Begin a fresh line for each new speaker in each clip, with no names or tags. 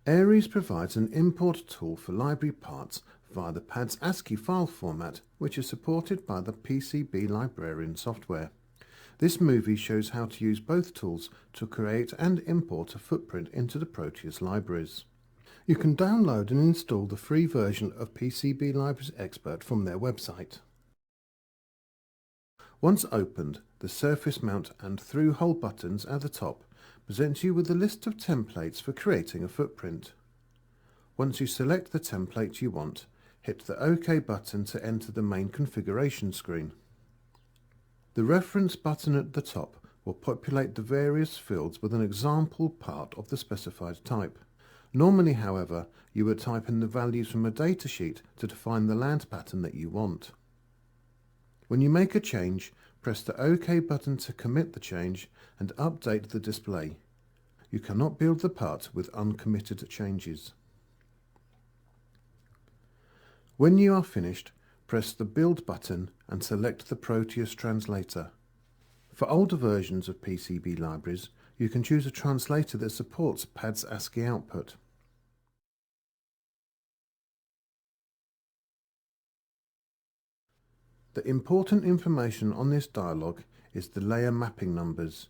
Aries provides an import tool for library parts via the pad's ASCII file format, which is supported by the PCB Librarian software. This movie shows how to use both tools to create and import a footprint into the Proteus libraries. You can download and install the free version of PCB Libraries Expert from their website. Once opened, the surface mount and through-hole buttons at the top present you with a list of templates for creating a footprint. Once you select the template you want, hit the OK button to enter the main configuration screen. The reference button at the top will populate the various fields with an example part of the specified type. Normally, however, you would type in the values from a datasheet to define the land pattern that you want. When you make a change, press the OK button to commit the change and update the display. You cannot build the part with uncommitted changes. When you are finished, press the Build button and select the Proteus translator. For older versions of PCB libraries, you can choose a translator that supports PAD's ASCII output. The important information on this dialog is the layer mapping numbers.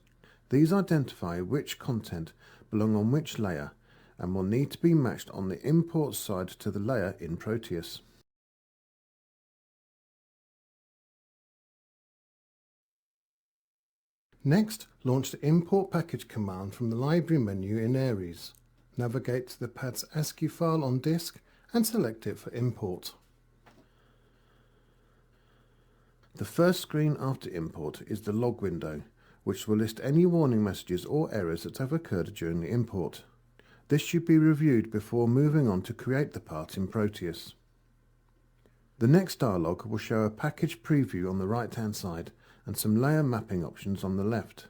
These identify which content belong on which layer and will need to be matched on the import side to the layer in Proteus. Next, launch the Import Package command from the Library menu in Aries. Navigate to the pad's ASCII file on disk and select it for import. The first screen after import is the log window, which will list any warning messages or errors that have occurred during the import. This should be reviewed before moving on to create the part in Proteus. The next dialog will show a package preview on the right-hand side and some layer mapping options on the left.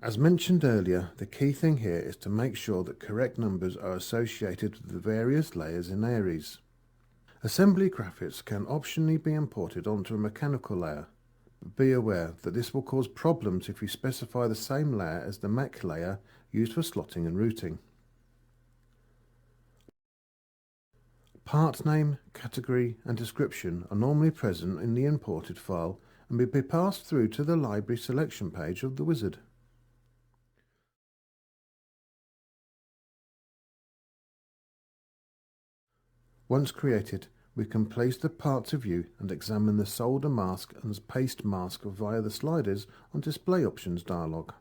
As mentioned earlier, the key thing here is to make sure that correct numbers are associated with the various layers in Aries. Assembly graphics can optionally be imported onto a mechanical layer, but be aware that this will cause problems if you specify the same layer as the mech layer used for slotting and routing. Part name, category and description are normally present in the imported file and will be passed through to the library selection page of the wizard. Once created, we can place the part to view and examine the solder mask and paste mask via the sliders on Display Options dialog.